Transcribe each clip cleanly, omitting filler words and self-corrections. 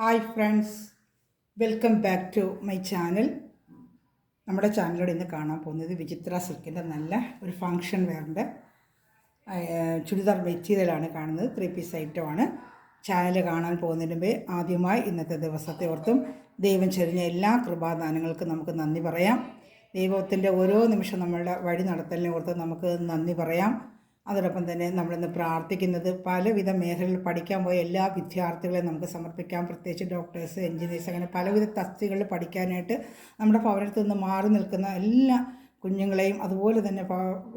Hi friends, welcome back to my channel. നമ്മുടെ ചാനലിലൂടെ ഇന്ന് കാണാൻ പോകുന്നത് വിചിത്ര സിൽക്കിൻ്റെ നല്ല ഒരു ഫങ്ഷൻ വെയറിൻ്റെ ചുരിദാർ മെറ്റീരിയലാണ് കാണുന്നത്. 3 പീസ് ഐറ്റമാണ്. ചാനൽ കാണാൻ പോകുന്നതിന് മുമ്പേ ആദ്യമായി ഇന്നത്തെ ദിവസത്തെ ഓർത്തും ദൈവം ചൊരിഞ്ഞ എല്ലാ കൃപാദാനങ്ങൾക്കും നമുക്ക് നന്ദി പറയാം. ദൈവത്തിൻ്റെ ഓരോ നിമിഷം നമ്മളുടെ വഴി നടത്തലിനെ ഓർത്ത് നമുക്ക് നന്ദി പറയാം. അതോടൊപ്പം തന്നെ നമ്മളിന്ന് പ്രാർത്ഥിക്കുന്നത് പലവിധ മേഖലകളിൽ പഠിക്കാൻ പോയ എല്ലാ വിദ്യാർത്ഥികളെയും നമുക്ക് സമർപ്പിക്കാം. പ്രത്യേകിച്ച് ഡോക്ടേഴ്സ്, എൻജിനീയേഴ്സ്, അങ്ങനെ പലവിധ തസ്തികളിൽ പഠിക്കാനായിട്ട് നമ്മുടെ ഭവനത്തിൽ നിന്ന് മാറി നിൽക്കുന്ന എല്ലാ കുഞ്ഞുങ്ങളെയും, അതുപോലെ തന്നെ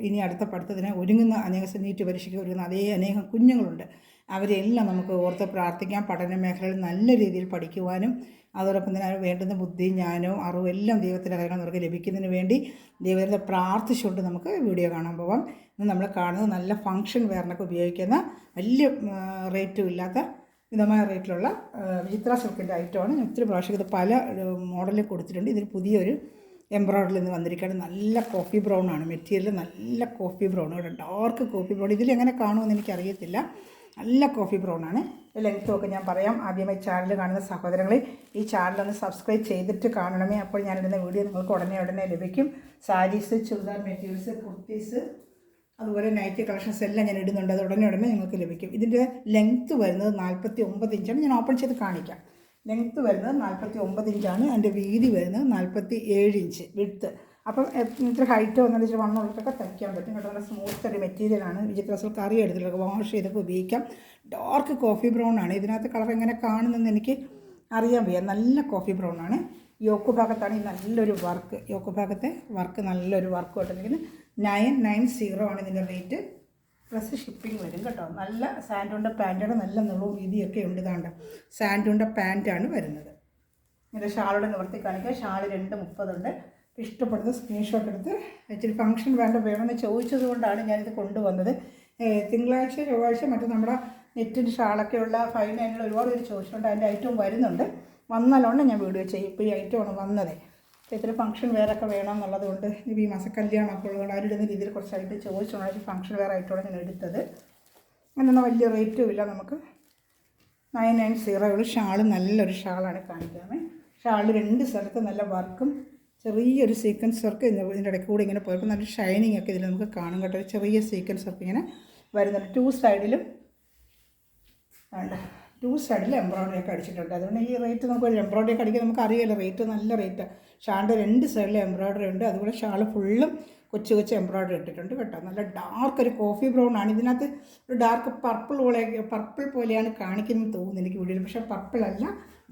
ഇനി അടുത്ത പഠിത്തത്തിന് ഒരുങ്ങുന്ന അനേകം നീറ്റ് പരീക്ഷയ്ക്ക് ഒരുങ്ങുന്ന അതേ അനേകം കുഞ്ഞുങ്ങളുണ്ട്. അവരെല്ലാം നമുക്ക് ഓർത്ത് പ്രാർത്ഥിക്കാം. പഠന മേഖലയിൽ നല്ല രീതിയിൽ പഠിക്കുവാനും അതോടൊപ്പം തന്നെ വേണ്ടുന്ന ബുദ്ധി, ജ്ഞാനവും അറിവും എല്ലാം ദൈവത്തിൻ്റെ കൈകളിൽ അവർക്ക് ലഭിക്കുന്നതിന് വേണ്ടി ദൈവത്തെ പ്രാർത്ഥിച്ചുകൊണ്ട് നമുക്ക് വീഡിയോ കാണാൻ പോകാം. ഇന്ന് നമ്മൾ കാണുന്നത് നല്ല ഫങ്ഷൻ വെയറിനൊക്കെ ഉപയോഗിക്കുന്ന വലിയ റേറ്റും ഇല്ലാത്ത മിതമായ റേറ്റിലുള്ള വിചിത്ര സിൽക്കിൻ്റെ ഐറ്റമാണ്. ഒത്തിരി പ്രാവശ്യം ഇത് പല മോഡലിൽ കൊടുത്തിട്ടുണ്ട്. ഇതിൽ പുതിയൊരു എംബ്രോയ്ഡറിൽ നിന്ന് വന്നിരിക്കുകയാണ്. നല്ല കോഫി ബ്രൗൺ ആണ് മെറ്റീരിയൽ, നല്ല കോഫി ബ്രൗൺ, ഇവിടെ ഡാർക്ക് കോഫി ബ്രൗൺ. ഇതിലെങ്ങനെ കാണുമെന്ന് എനിക്കറിയത്തില്ല. നല്ല കോഫി ബ്രൗൺ ആണ്. ലെങ്ത്തും ഒക്കെ ഞാൻ പറയാം. ആദ്യമായി ചാനൽ കാണുന്ന സഹോദരങ്ങളെ ഈ ചാനലൊന്ന് സബ്സ്ക്രൈബ് ചെയ്തിട്ട് കാണണമേ. അപ്പോൾ ഞാനിടുന്ന വീഡിയോ നിങ്ങൾക്ക് ഉടനെ ലഭിക്കും. സാരീസ്, ചുരിദാർ മെറ്റീരിയൽസ്, കുർത്തീസ്, അതുപോലെ നൈറ്റി കളക്ഷൻസ് എല്ലാം ഞാൻ ഇടുന്നുണ്ട്. അത് ഉടനെ നിങ്ങൾക്ക് ലഭിക്കും. ഇതിൻ്റെ ലെങ്ത്ത് വരുന്നത് 49 ഇഞ്ചാണ്. ഞാൻ ഓപ്പൺ ചെയ്ത് കാണിക്കാം. ലെങ്ത്ത് വരുന്നത് 49 ഇഞ്ചാണ്. അതിൻ്റെ വീതി വരുന്നത് 47 ഇഞ്ച് വിഡ്ത്ത്. അപ്പം ഇത്ര ഹൈറ്റ് വന്നാൽ ഇച്ചിരി വണ്ണമുള്ളതൊക്കെ തയ്ക്കാൻ പറ്റും കേട്ടോ. നല്ല സ്മൂത്ത് ഒരു മെറ്റീരിയലാണ്. വിചിത്ര സിൽക്ക് കറി എടുത്തിട്ടൊക്കെ വാഷ് ചെയ്തൊക്കെ ഉപയോഗിക്കാം. ഡാർക്ക് കോഫി ബ്രൗൺ ആണ്. ഇതിനകത്ത് കളർ എങ്ങനെ കാണുന്നതെന്ന് എനിക്ക് അറിയാൻ വയ്യ. നല്ല കോഫി ബ്രൗൺ ആണ്. യോക്ക് ഭാഗത്താണ് ഈ നല്ലൊരു വർക്ക്. യോക്ക് ഭാഗത്തെ വർക്ക് നല്ലൊരു വർക്ക് കൊണ്ടിരിക്കുന്നത്. 990 ആണ് ഇതിൻ്റെ റേറ്റ്. പ്ലസ് ഷിപ്പിംഗ് വരും കേട്ടോ. നല്ല സാൻഡൂണിൻ്റെ പാൻറ്റാണ്. നല്ല നീളവും വീതിയൊക്കെ ഉണ്ട്. ഇതാണ്ട് സാൻഡൂണിൻ്റെ പാൻറ്റാണ് വരുന്നത്. ഇതിൻ്റെ ഷാളോടെ നിവർത്തി കാണിക്കുക. ഷാൾ 230 ഉണ്ട്. ഇഷ്ടപ്പെടുന്ന സ്ക്രീൻഷോട്ട് എടുത്ത് ഇച്ചിരി ഫംഗ്ഷൻ വേണമെന്ന് ചോദിച്ചത് കൊണ്ടാണ് ഞാനിത് കൊണ്ടുവന്നത്. തിങ്കളാഴ്ച, ചൊവ്വാഴ്ച മറ്റു നമ്മുടെ നെറ്റിൻ്റെ ഷാളൊക്കെയുള്ള 5 ഒരുപാട് പേര് ചോദിച്ചിട്ടുണ്ട്. അതിൻ്റെ ഐറ്റം വരുന്നുണ്ട്. വന്നാലാണ് ഞാൻ വീഡിയോ ചെയ്യും. ഇപ്പോൾ ഈ ഐറ്റമാണ് വന്നത്. ഇത്തിരി ഫംഗ്ഷൻ വേറൊക്കെ വേണമെന്നുള്ളത് കൊണ്ട് ഈ മാസം കല്യാണമൊക്കെ ഉള്ളതുകൊണ്ട് അവരിടുന്ന രീതിയിൽ കുറച്ചായിട്ട് ചോദിച്ചുകൊണ്ടാണ് ഫംഗ്ഷൻ വേറെ ആയിട്ടാണ് ഞാൻ എടുത്തത്. അങ്ങനെയൊന്നും വലിയ റേറ്റും ഇല്ല. നമുക്ക് 990 ഷാൾ നല്ലൊരു ഷാളാണ് കാണിക്കുന്നത്. ഷാൾ 2 സ്ഥലത്ത് നല്ല വർക്കും ചെറിയൊരു സീക്വൻസ് വർക്ക് ഇതിൻ്റെ ഇടയ്ക്ക് കൂടെ ഇങ്ങനെ പോയപ്പോൾ നല്ല ഷൈനിങ് ഒക്കെ ഇതിൽ നമുക്ക് കാണും കേട്ടോ. ചെറിയ സീക്വൻസ് വർക്ക് ഇങ്ങനെ വരുന്നുണ്ട്. 2 സൈഡിലും എംബ്രോയ്ഡറി ഒക്കെ അടിച്ചിട്ടുണ്ട്. അതുകൊണ്ട് ഈ റേറ്റ് നമുക്ക് എംബ്രോയ്ഡറി ഒക്കെ അടിക്കാൻ നമുക്ക് അറിയാമല്ലോ. റേറ്റ് നല്ല റേറ്റാണ്. ഷാളിൻ്റെ 2 സൈഡിലും എംബ്രോയ്ഡറി ഉണ്ട്. അതുപോലെ ഷാൾ ഫുള്ളും കൊച്ചു എംബ്രോയ്ഡറി ഇട്ടിട്ടുണ്ട് കേട്ടോ. നല്ല ഡാർക്ക് ഒരു കോഫി ബ്രൗൺ ആണ്. ഇതിനകത്ത് ഒരു ഡാർക്ക് പർപ്പിൾ പോലെയാണ് കാണിക്കുന്നത് തോന്നുന്നു എനിക്ക് വീഡിയോയിൽ. പക്ഷേ പർപ്പിൾ അല്ല,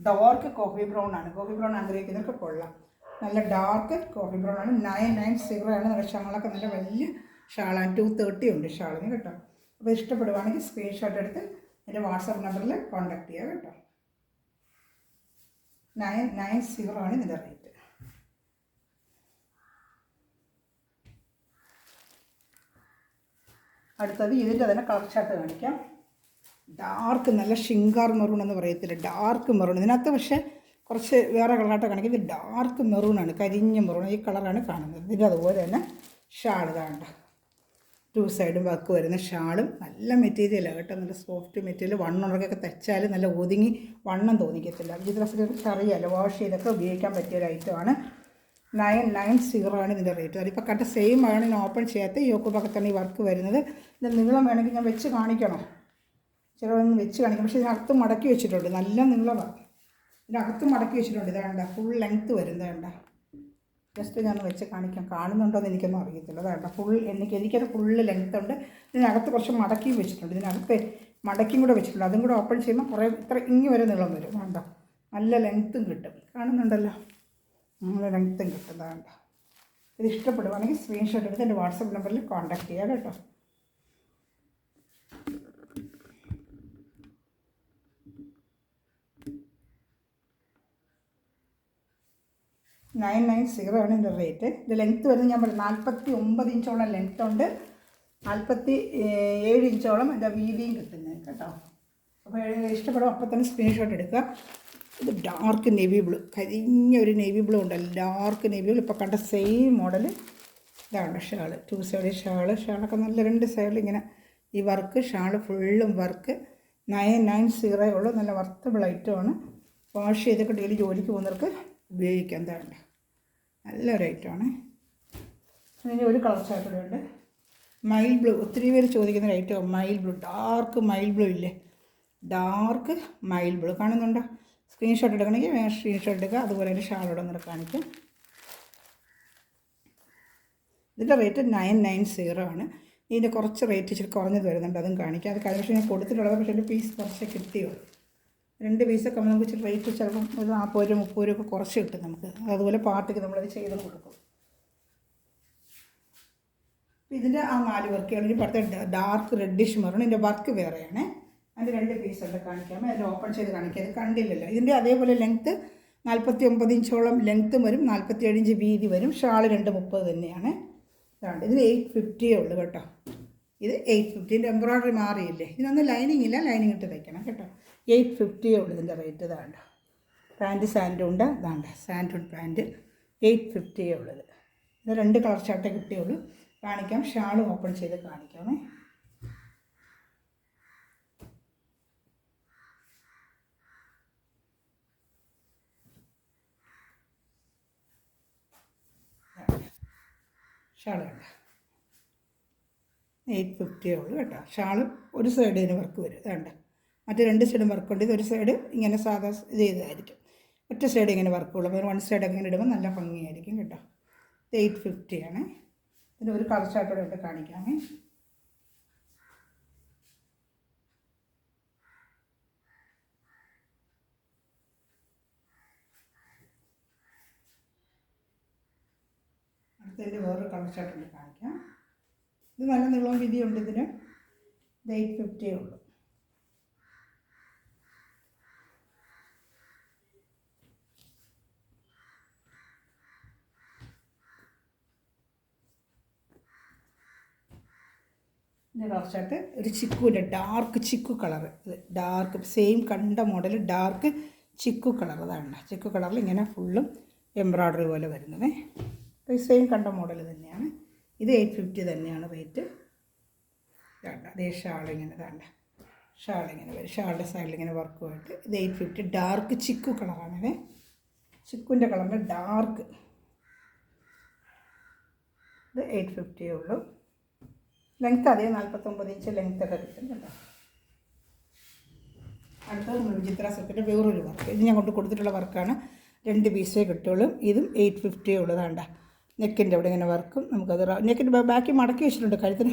ഡാർക്ക് കോഫി ബ്രൗൺ ആണ്. കോഫി ബ്രൗൺ ആഗ്രഹിക്കുന്നവർക്ക് കൊള്ളാം. നല്ല ഡാർക്ക് കോഫി ബ്രൗൺ ആണ്. 990 ആണ്. നല്ല ഷാളൊക്കെ നല്ല വലിയ ഷാളാണ്. 230 ഉണ്ട് ഷാളിന് കേട്ടോ. അപ്പോൾ ഇഷ്ടപ്പെടുവാണെങ്കിൽ സ്ക്രീൻഷോട്ട് എടുത്ത് എൻ്റെ വാട്സാപ്പ് നമ്പറിൽ കോൺടാക്ട് ചെയ്യുക കേട്ടോ. 990 ആണ് ഇതിൻ്റെ റേറ്റ്. അടുത്തത് ഇതിൻ്റെ തന്നെ കളർ ചാർട്ട് കാണിക്കാം. ഡാർക്ക് നല്ല ഷിങ്കാർ മെറൂൺ എന്ന് പറയത്തില്ല, ഡാർക്ക് മെറൂൺ. ഇതിനകത്ത് പക്ഷേ കുറച്ച് വേറെ കളറായിട്ട് കാണിക്കുന്നത്. ഇത് ഡാർക്ക് മെറൂണാണ്, കരിഞ്ഞ മെറൂൺ. ഈ കളറാണ് കാണുന്നത്. ഇതിൻ്റെ അതുപോലെ തന്നെ ഷാൾ ഇതാണ്ട 2 സൈഡും വർക്ക് വരുന്ന ഷാളും നല്ല മെറ്റീരിയലാണ് കേട്ടോ. നല്ല സോഫ്റ്റ് മെറ്റീരിയൽ. വണ്ണുണക്കൊക്കെ തയ്ച്ചാൽ നല്ല ഒതുങ്ങി വണ്ണം തോന്നിക്കത്തില്ല. ഈ ഡ്രസ്സിനെക്കുറിച്ച് അറിയാമല്ലോ. വാഷ് ചെയ്തൊക്കെ ഉപയോഗിക്കാൻ പറ്റിയ ഒരു ഐറ്റമാണ്. 990 ആണ് ഇതിൻ്റെ റേറ്റ്. അതിപ്പോൾ കണ്ട സെയിം ആണ്. ഞാൻ ഓപ്പൺ ചെയ്യാത്ത യോക്ക് ഭാഗത്താണ് ഈ വർക്ക് വരുന്നത്. ഇതിൻ്റെ നീളം വേണമെങ്കിൽ ഞാൻ വെച്ച് കാണിക്കണം. ചിലവൊന്ന് വെച്ച് കാണിക്കാം. പക്ഷേ ഇതിനകത്ത് മടക്കി വെച്ചിട്ടുണ്ട്. നല്ല നീളമാണ്. ഇതിനകത്ത് മടക്കി വെച്ചിട്ടുണ്ട്. ഇതാണ്ട ഫുൾ ലെങ്ത്ത് വരുന്നതാണ്ട. ജസ്റ്റ് ഞാൻ വെച്ച് കാണിക്കാം. കാണുന്നുണ്ടോ എന്ന് എനിക്കൊന്നും അറിയത്തില്ല. അതാണ്ട ഫുൾ എനിക്കത് ഫുള്ള് ലെങ്ത്ത് ഉണ്ട്. ഇതിനകത്ത് കുറച്ച് മടക്കിയും വെച്ചിട്ടുണ്ട്. ഇതിനകത്ത് മടക്കിയും കൂടെ വെച്ചിട്ടുണ്ട്. അതും കൂടെ ഓപ്പൺ ചെയ്യുമ്പോൾ കുറേ ഇത്ര ഇങ്ങി വരെ നീളം വരും. വേണ്ട നല്ല ലെങ്ത്തും കിട്ടും. കാണുന്നുണ്ടല്ലോ, നല്ല ലെങ്ത്തും കിട്ടും. വേണ്ട ഇത് ഇഷ്ടപ്പെടുവാണെങ്കിൽ സ്ക്രീൻഷോട്ട് എടുത്ത് എൻ്റെ വാട്സപ്പ് നമ്പറിൽ കോൺടാക്ട് ചെയ്യാം കേട്ടോ. ആണ് ഇതിൻ്റെ റേറ്റ്. ഇത് ലെങ്ത്ത് വരുന്നത് ഞാൻ പറഞ്ഞു 49 ഇഞ്ചോളം ലെങ്ത്ത് ഉണ്ട്. 47 ഇഞ്ചോളം എൻ്റെ വീതിയും കിട്ടുന്നത് കേട്ടോ. അപ്പോൾ ഇഷ്ടപ്പെടും അപ്പോൾ തന്നെ സ്ക്രീൻഷോട്ട് എടുക്കുക. ഇത് ഡാർക്ക് നേവി ബ്ലൂ, കരിഞ്ഞ ഒരു നേവി ബ്ലൂ ഉണ്ടല്ലോ, ഡാർക്ക് നേവി ബ്ലൂ. ഇപ്പോൾ കണ്ട സെയിം മോഡൽ ഇതാണ് ഷാൾ. 2 സൈഡ് ഷാളൊക്കെ നല്ല 2 സൈഡിൽ ഇങ്ങനെ ഈ വർക്ക്. ഷാൾ ഫുള്ളും വർക്ക്. 990 ഉള്ളൂ. നല്ല വർത്തബിൾ ഐറ്റമാണ്. വാഷ് ചെയ്തൊക്കെ ഡെയിലി ജോലിക്ക് പോകുന്നവർക്ക് ഉപയോഗിക്കാം. എന്താണ് നല്ലൊരു ഐറ്റമാണ്. അതിന് ഒരു കളർ ചാർട്ട് ഉണ്ട്, മയിൽ ബ്ലൂ. ഒത്തിരി പേര് ചോദിക്കുന്ന ഒരു ഐറ്റം മയിൽ ബ്ലൂ, ഡാർക്ക് മയിൽ ബ്ലൂ ഇല്ലേ, ഡാർക്ക് മയിൽ ബ്ലൂ കാണുന്നുണ്ടോ? സ്ക്രീൻഷോട്ട് എടുക്കണമെങ്കിൽ വേറെ സ്ക്രീൻഷോട്ട് എടുക്കുക. അതുപോലെ തന്നെ ഷാളോടെ ഒന്നും കാണിക്കാം. ഇതിൻ്റെ റേറ്റ് 990 ആണ്. ഇതിൻ്റെ കുറച്ച് റേറ്റ് ഇച്ചിരി കുറഞ്ഞത് വരുന്നുണ്ട്, അതും കാണിക്കാം. അത് കഴിഞ്ഞ ഞാൻ കൊടുത്തിട്ടുള്ളത്, പക്ഷേ എൻ്റെ പീസ് കുറച്ച് കിട്ടിയുള്ളൂ. 2 പീസൊക്കെ നമുക്ക് ഇച്ചിരി റേറ്റ് ചിലപ്പം ഒരു 40 രൂപ 30 രൂപ കുറച്ച് കിട്ടും നമുക്ക്. അതുപോലെ പാർട്ടിക്ക് നമ്മളത് ചെയ്ത് കൊടുക്കും. ഇതിൻ്റെ ആ 4 വർക്കുകളിൽ ഇപ്പോഴത്തെ ഡാർക്ക് റെഡിഷ് മെറൂൺ, ഇതിൻ്റെ വർക്ക് വേറെയാണ്. അതിൻ്റെ 2 പീസുണ്ട്, കാണിക്കാം. അതിൽ ഓപ്പൺ ചെയ്ത് കാണിക്കാം. അത് കണ്ടില്ലല്ലോ. ഇതിൻ്റെ അതേപോലെ ലെങ്ത്ത് 49 ഇഞ്ചോളം ലെങ്ത്തും വരും, 47 ഇഞ്ച് വീതി വരും. ഷാള് 230 തന്നെയാണ്. ഇതാണ്. ഇതിന് 850 ഉള്ളൂ കേട്ടോ. ഇത് 850. എംബ്രോയ്ഡറി മാറിയില്ലേ, ഇതിനൊന്നും ലൈനിങ് ഇല്ല, ലൈനിങ് ഇട്ട് തയ്ക്കണം കേട്ടോ. 850 ഉള്ളൂ ഇതിൻ്റെ റേറ്റ്. ഇതാണ്ട് പാൻറ്റ് സാൻഡുണ്ട്, ഇതാണ്ട് സാൻഡൂൺ പാൻറ്റ് 850 ഉള്ളത്. ഇത് 2 കളർ ചാർട്ടേ കിട്ടിയുള്ളൂ. കാണിക്കാം. ഷാളും ഓപ്പൺ ചെയ്ത് കാണിക്കാമേ. ഷാളുണ്ട് 850 ഉള്ളൂ കേട്ടോ. ഷാള് ഒരു സൈഡ് ഇതിന് വർക്ക് വരും, വേണ്ട. മറ്റേ 2 സൈഡും വർക്കുണ്ട്. ഇതൊരു സൈഡ് ഇങ്ങനെ സാധാ ഇത് ചെയ്തായിരിക്കും, ഒറ്റ സൈഡ് ഇങ്ങനെ വർക്കുള്ളൂ. അപ്പോൾ 1 സൈഡൊക്കെ ഇങ്ങനെ ഇടുമ്പോൾ നല്ല ഭംഗിയായിരിക്കും കേട്ടോ. ഇത് 850 ആണ്. ഇതിന് ഒരു കളർ ചാർട്ടോടെ ഇട്ട് കാണിക്കാമേ. അടുത്തതിൻ്റെ വേറൊരു കളർ ചാർട്ടുണ്ട്, കാണിക്കാം. ഇത് നല്ല നീളവും വീതിയുണ്ട് ഇതിന്. ഇത് 850 ഉള്ളൂ. ഇതിൻ്റെ കളർ ചാർട്ട് ഒരു ചിക്കുവിൻ്റെ ഡാർക്ക് ചിക്കു കളർ. ഇത് ഡാർക്ക് സെയിം കണ്ട മോഡൽ ഡാർക്ക് ചിക്കു കളർ. അതാണ് ചിക്കു കളറിൽ ഇങ്ങനെ ഫുള്ളും എംബ്രോയ്ഡറി പോലെ വരുന്നത്. സെയിം കണ്ട മോഡൽ തന്നെയാണ്. ഇത് 850 തന്നെയാണ് റേറ്റ്. വേണ്ട. അതേ ഷാളിങ്ങനെ വേണ്ട, ഷാളിങ്ങനെ വരും. ഷാളിൻ്റെ സൈഡിൽ ഇങ്ങനെ വർക്കുമായിട്ട്. ഇത് 850 ഡാർക്ക് ചിക്കു കളറാണത്. ചിക്കുവിൻ്റെ കളറിൻ്റെ ഡാർക്ക്. ഇത് 850 ഉള്ളൂ. ലെങ്ത്ത് അതേ 49 ഇഞ്ച് ലെങ്ത്തൊക്കെ കിട്ടും കേട്ടോ. അടുത്തത് വിചിത്ര സിൽക്കിൻ്റെ വേറൊരു വർക്ക്. ഇത് ഞാൻ കൊണ്ട് കൊടുത്തിട്ടുള്ള വർക്കാണ്. 2 പീസേ കിട്ടുള്ളൂ. ഇതും 850 ഉള്ളതാണ്ട. നെക്കിൻ്റെ അവിടെ ഇങ്ങനെ വർക്കും. നമുക്കത് നെക്കിൻ്റെ ബാക്കി മടക്കി വെച്ചിട്ടുണ്ട്. കഴുത്തിന്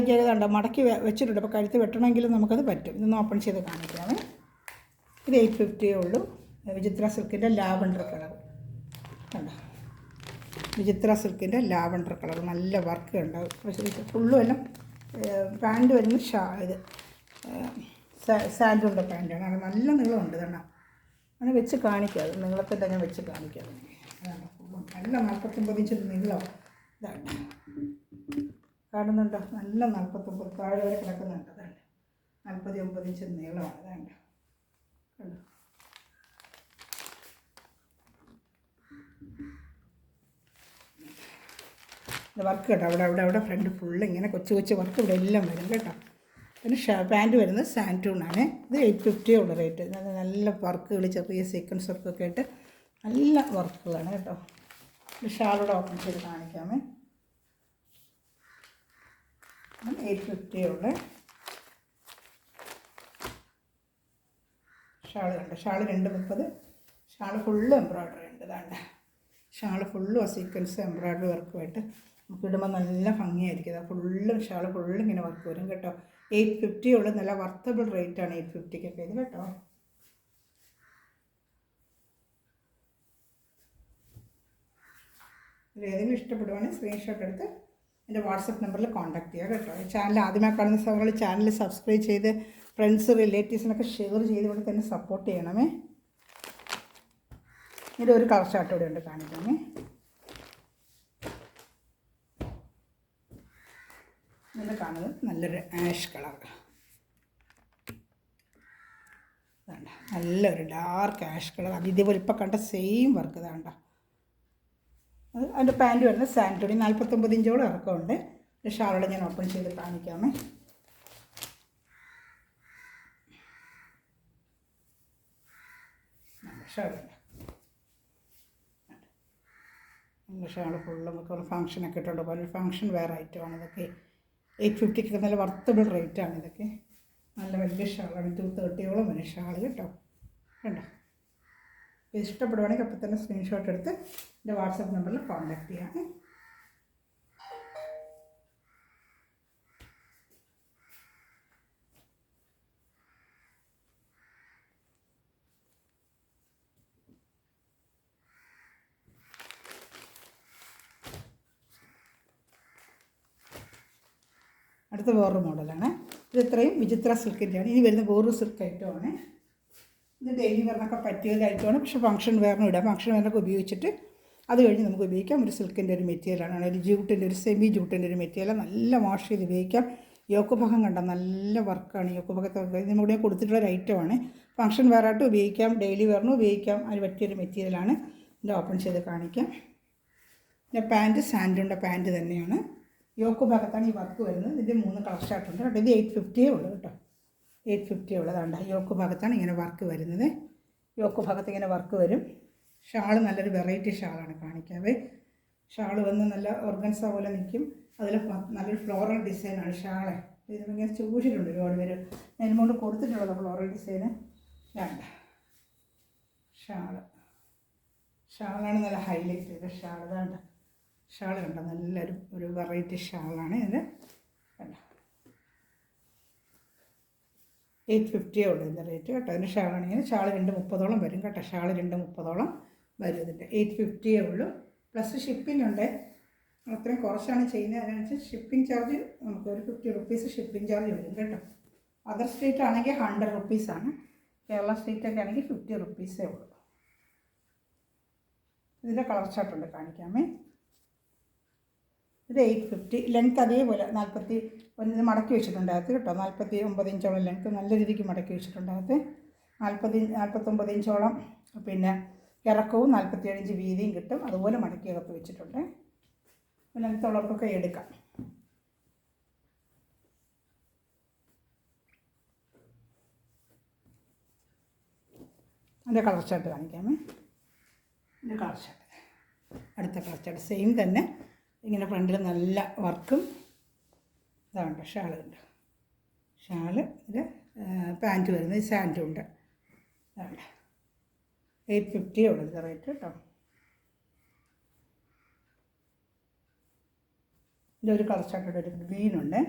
ചിലതാണ്ട മടക്കി വെച്ചിട്ടുണ്ട്. അപ്പോൾ കഴുത്ത് വെട്ടണമെങ്കിലും നമുക്കത് പറ്റും. ഇതൊന്ന് ഓപ്പൺ ചെയ്ത് കാണിക്കാമേ. ഇത് 850 ഉള്ളൂ. വിചിത്ര സിൽക്കിൻ്റെ ലാവൻഡർ കളർ കണ്ടോ. വിചിത്ര സിൽക്കിൻ്റെ ലാവൻഡർ കളർ നല്ല വർക്ക് ഉണ്ടാവും. ഫുള്ളും എല്ലാം പാൻറ്റ് വരുന്ന ഇത് സാൻഡൂണിൻ്റെ പാൻറ്റാണ്. അത് നല്ല നീളമുണ്ട്. ഇതാണ് അങ്ങനെ വെച്ച് കാണിക്കാം. അത് നീളത്തിൻ്റെ ഞാൻ വെച്ച് കാണിക്കാം. അതാണ് ഫുള്ളും നല്ല 49 ഇഞ്ച് നീളം. ഇതാണ് കാണുന്നുണ്ടോ, നല്ല 49 താഴെ വരെ കിടക്കുന്നുണ്ട്. അതാണ് 49 ഇഞ്ച് നീളമാണ്. അതാണ് കണ്ടോ. വർക്ക് കേട്ടോ. അവിടെ ഫ്രണ്ട് ഫുള്ള് ഇങ്ങനെ കൊച്ചു വർക്ക് ഇവിടെ എല്ലാം വരും കേട്ടോ. പിന്നെ പാൻറ്റ് വരുന്നത് സാൻറ്റൂണാണ്. ഇത് 850 ഉള്ള റേറ്റ്. നല്ല വർക്കുകൾ ചെറിയ സീക്വൻസ് വർക്കൊക്കെ ആയിട്ട് നല്ല വർക്കുകളാണ് കേട്ടോ. ഷാളോടെ ഓപ്പൺ ചെയ്ത് കാണിക്കാമേ. 850 ഉള്ള ഷാള് കണ്ടോ. ഷാള് 230. ഷാള് ഫുള്ള് എംബ്രോയ്ഡറി ഉണ്ട്. ഇതാണ്ട് ഷാള് ഫുള്ളും ആ സീക്വൻസ് എംബ്രോയ്ഡറി വർക്കുമായിട്ട് നമുക്ക് ഇടുമ്പോൾ നല്ല ഭംഗിയായിരിക്കും. അത് ഫുള്ളും ഷാള് ഫുള്ളും ഇങ്ങനെ വർക്ക് വരും കേട്ടോ. 850 ഉള്ള നല്ല വർത്തബിൾ റേറ്റാണ് 850-ക്കൊക്കെ ഇത് കേട്ടോ. ഇതിലേതെങ്കിലും ഇഷ്ടപ്പെടുവാണെങ്കിൽ സ്ക്രീൻഷോട്ട് എടുത്ത് എൻ്റെ വാട്സപ്പ് നമ്പറിൽ കോൺടാക്ട് ചെയ്യുക കേട്ടോ. ഈ ചാനൽ ആദ്യമായി കാണുന്ന സമയങ്ങളിൽ ചാനൽ സബ്സ്ക്രൈബ് ചെയ്ത് ഫ്രണ്ട്സ് റിലേറ്റീവ്സിനൊക്കെ ഷെയർ ചെയ്ത് ഇവിടെ തന്നെ സപ്പോർട്ട് ചെയ്യണമേ. ഇതിൻ്റെ ഒരു കളർ ചാർട്ട് ഇവിടെ ഉണ്ട്, കാണിക്കാമേ. ഇതിൽ കാണുന്നത് നല്ലൊരു ആഷ് കളർ. വേണ്ട നല്ലൊരു ഡാർക്ക് ആഷ് കളർ. അത് ഇതേപോലെ ഇപ്പം കണ്ട സെയിം വർക്ക് വേണ്ട. അത് അതിൻ്റെ പാൻറ്റ് വരുന്നത് സാൻറ്റൂണി 49 ഇഞ്ചോളം ഇറക്കമുണ്ട്. ഷാളോടെ ഞാൻ ഓപ്പൺ ചെയ്ത് കാണിക്കാമേ. ഷാൾ ഷാൾ ഫുള്ള് നമുക്ക് ഫംഗ്ഷനൊക്കെ ഇട്ടുകൊണ്ട് പോകാൻ ഒരു ഫംഗ്ഷൻ വേറെ ഐറ്റമാണ് ഇതൊക്കെ. 850 നല്ല വർത്തബിൾ റേറ്റാണ് ഇതൊക്കെ. നല്ല വലിയ ഷാളാണ്. 230ഓളം വരും ഷാൾ കേട്ടോ. കണ്ടോ? ഇഷ്ടപ്പെടുവാണെങ്കിൽ അപ്പോൾ തന്നെ സ്ക്രീൻഷോട്ട് എടുത്ത് എൻ്റെ വാട്സപ്പ് നമ്പറിൽ കോൺടാക്ട് ചെയ്യാം. അടുത്ത വേറൊരു മോഡലാണ്. ഇത് ഇത്രയും വിചിത്ര സിൽക്കിൻ്റെയാണ്. ഇനി വരുന്ന വേറൊരു സിൽക്ക് ഐറ്റമാണ്. ഇത് ഡെയിലി വെയറിനൊക്കെ പറ്റിയ ഒരു ഐറ്റമാണ്. പക്ഷേ ഫംഗ്ഷൻ വെയറിനും ഇടാം. ഫംഗ്ഷൻ വെയറിനൊക്കെ ഉപയോഗിച്ചിട്ട് അത് കഴിഞ്ഞ് നമുക്ക് ഉപയോഗിക്കാം. ഒരു സിൽക്കിൻ്റെ ഒരു മെറ്റീരിയലാണ്. ഒരു ജൂട്ടിൻ്റെ ഒരു സെമി ജൂട്ടിൻ്റെ ഒരു മെറ്റീരിയൽ. നല്ല വാഷ് ചെയ്ത് ഉപയോഗിക്കാം. യോക്ക് ഭാഗം കണ്ട നല്ല വർക്കാണ്. യോക്ക് ഭാഗത്തൊക്കെ നമ്മുടെ കൊടുത്തിട്ടുള്ള ഒരു ഐറ്റമാണ്. ഫംഗ്ഷൻ വെയറായിട്ട് ഉപയോഗിക്കാം, ഡെയിലി വെയറിനും ഉപയോഗിക്കാം. അതിന് പറ്റിയൊരു മെറ്റീരിയലാണ്. ഇത് ഓപ്പൺ ചെയ്ത് കാണിക്കാം. പിന്നെ പാൻറ്റ് സാൻഡുണ്ട പാൻറ്റ് തന്നെയാണ്. യോക്ക് ഭാഗത്താണ് ഈ വർക്ക് വരുന്നത്. ഇതിൻ്റെ 3 കളർ ഷാർട്ടുണ്ട് കേട്ടോ. ഇത് 850 ഉള്ളൂ കേട്ടോ. 850 ഉള്ളതാണ്. യോക്ക് ഭാഗത്താണ് ഇങ്ങനെ വർക്ക് വരുന്നത്. യോക്ക് ഭാഗത്ത് ഇങ്ങനെ വർക്ക് വരും. ഷാൾ നല്ലൊരു വെറൈറ്റി ഷാളാണ് കാണിക്കാവേ. ഷാൾ വന്ന് നല്ല ഓർഗൻസ പോലെ നിൽക്കും. അതിൽ നല്ലൊരു ഫ്ലോറൽ ഡിസൈനാണ് ഷാള്. ഇതിങ്ങനെ ചൂഷിട്ടുണ്ട് ഒരുപാട് പേര്. അതിന് കൊണ്ട് കൊടുത്തിട്ടുള്ളത് ഫ്ലോറൽ ഡിസൈന്. വേണ്ട ഷാളാണ് നല്ല ഹൈലൈറ്റ് ചെയ്ത ഷാൾ. വേണ്ട ഷാൾ കണ്ട നല്ലൊരു വെറൈറ്റി ഷാളാണ് ഇതിന്. കണ്ട 850 ഉള്ളൂ ഇതിൻ്റെ റേറ്റ് കേട്ടോ. അതിൻ്റെ ഷാളാണെങ്കിൽ ഷാൾ 230ഓളം വരും കേട്ടോ. ഷാൾ 230ഓളം വരും ഇതിൻ്റെ. 850 ഉള്ളൂ. പ്ലസ് ഷിപ്പിംഗ് ഉണ്ട്. അത്രയും കുറച്ചാണ് ചെയ്യുന്നത്. അതിനനുസരിച്ച് ഷിപ്പിംഗ് ചാർജ് നമുക്കൊരു 50 റുപ്പീസ് ഷിപ്പിംഗ് ചാർജ് വരും കേട്ടോ. അതർ സ്റ്റേറ്റ് ആണെങ്കിൽ 100 റുപ്പീസാണ്. കേരള സ്റ്റേറ്റൊക്കെ ആണെങ്കിൽ 50 റുപ്പീസേ ഉള്ളൂ. ഇതിൻ്റെ കളർ ചാർട്ടുണ്ട് കാണിക്കാമേ. ഇത് 850. ലെങ്ത്ത് അതേപോലെ 41 മടക്കി വെച്ചിട്ടുണ്ടകത്ത് കേട്ടോ. 49 ഇഞ്ചോളം ലെങ്ത്ത് നല്ല രീതിക്ക് മടക്കി വെച്ചിട്ടുണ്ടകത്ത്. 49 ഇഞ്ചോളം പിന്നെ ഇറക്കവും 47 ഇഞ്ച് വീതിയും കിട്ടും. അതുപോലെ മടക്കി അകത്ത് വെച്ചിട്ടുണ്ട്. ലെങ്ത്ത് ഉള്ളവർക്കൊക്കെ എടുക്കാം. അതിൻ്റെ കളർ ചാർട്ട് കാണിക്കാമേ. ഇതിൻ്റെ കളർ ചാർട്ട് അടുത്ത കളർ ചാർട്ട് സെയിം തന്നെ. ഇങ്ങനെ ഫ്രണ്ടിൽ നല്ല വർക്കും ഇതാണ്ട് ഷാളുണ്ട്. ഷാള് ഇത് പാൻറ്റ് വരുന്നത് സാൻറ്റും ഉണ്ട്. ഇതാണ്ട് 850 ഉള്ളൂ ഇത് റേറ്റ് കേട്ടോ. ഇതൊരു കളർ ചാർട്ടോടെ ഒരു ഗ്രീനുണ്ട്.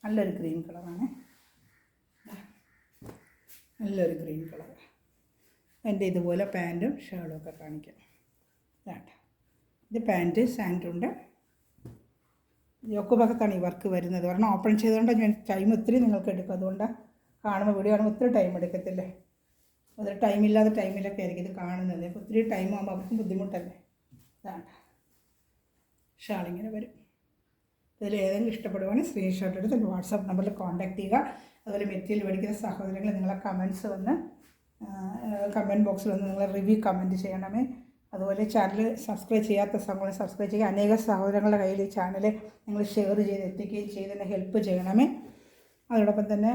നല്ലൊരു ഗ്രീൻ കളറാണ്. നല്ലൊരു ഗ്രീൻ കളർ. എൻ്റെ ഇതുപോലെ പാൻറ്റും ഷാളും ഒക്കെ കാണിക്കാം. ഇതാണ്ട് ഇത് പാൻറ്റ് സാൻറ്റുണ്ട്. യോക്ക് ഭാഗത്താണ് ഈ വർക്ക് വരുന്നത്. കാരണം ഓപ്പൺ ചെയ്തുകൊണ്ട് ഞാൻ ടൈം ഒത്തിരി നിങ്ങൾക്ക് എടുക്കും. അതുകൊണ്ടാണ് കാണുമ്പോൾ വീഡിയോ കാണുമ്പോൾ ഒത്തിരി ടൈം എടുക്കത്തില്ലേ. അതൊരു ടൈമില്ലാതെ ടൈമിലൊക്കെ ആയിരിക്കും ഇത് കാണുന്നത്. അപ്പോൾ ഒത്തിരി ടൈം ആകുമ്പോൾ അവർക്കും ബുദ്ധിമുട്ടല്ലേ. ഇതാണ് ഷാളിങ്ങനെ വരും. ഇതിൽ ഏതെങ്കിലും ഇഷ്ടപ്പെടുവാണെങ്കിൽ സ്ക്രീൻഷോട്ട് എടുത്ത് എൻ്റെ വാട്സാപ്പ് നമ്പറിൽ കോൺടാക്ട് ചെയ്യുക. അതുപോലെ മെറ്റീരിയൽ മേടിക്കുന്ന സഹോദരങ്ങൾ നിങ്ങളെ കമൻറ്റ്സ് വന്ന് കമൻറ്റ് ബോക്സിൽ വന്ന് നിങ്ങൾ റിവ്യൂ കമൻറ്റ് ചെയ്യണമേ. അതുപോലെ ചാനൽ സബ്സ്ക്രൈബ് ചെയ്യാത്ത സഹോദരങ്ങൾ സബ്സ്ക്രൈബ് ചെയ്യുക. അനേക സഹോദരങ്ങളുടെ കയ്യിൽ ഈ ചാനൽ നിങ്ങൾ ഷെയർ ചെയ്ത് എത്തിക്കുകയും ചെയ്തതിനെ ഹെൽപ്പ് ചെയ്യണമേ. അതോടൊപ്പം തന്നെ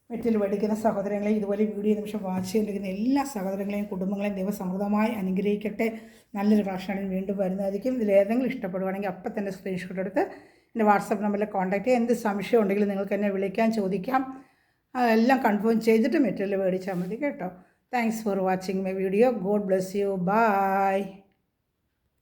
മെറ്റീരിയൽ മേടിക്കുന്ന സഹോദരങ്ങളെ ഇതുപോലെ വീഡിയോ നിമിഷം വാച്ച് ചെയ്തിരിക്കുന്ന എല്ലാ സഹോദരങ്ങളെയും കുടുംബങ്ങളെയും ദൈവം സമൃദ്ധമായി അനുഗ്രഹിക്കട്ടെ. നല്ലൊരു കളക്ഷനാണ് വീണ്ടും വരുന്നതായിരിക്കും. ഇതിലേതെങ്കിലും ഇഷ്ടപ്പെടുവാണെങ്കിൽ അപ്പം തന്നെ സ്ക്രീൻഷോട്ട് എടുത്ത് എൻ്റെ വാട്സാപ്പ് നമ്പറിൽ കോൺടാക്ട് ചെയ്യുക. എന്ത് സംശയം ഉണ്ടെങ്കിലും നിങ്ങൾക്ക് എന്നെ വിളിക്കാൻ, ചോദിക്കാം. അതെല്ലാം കൺഫേം ചെയ്തിട്ട് മെറ്റീരിയൽ മേടിച്ചാൽ മതി കേട്ടോ. Thanks for watching my video. God bless you. By.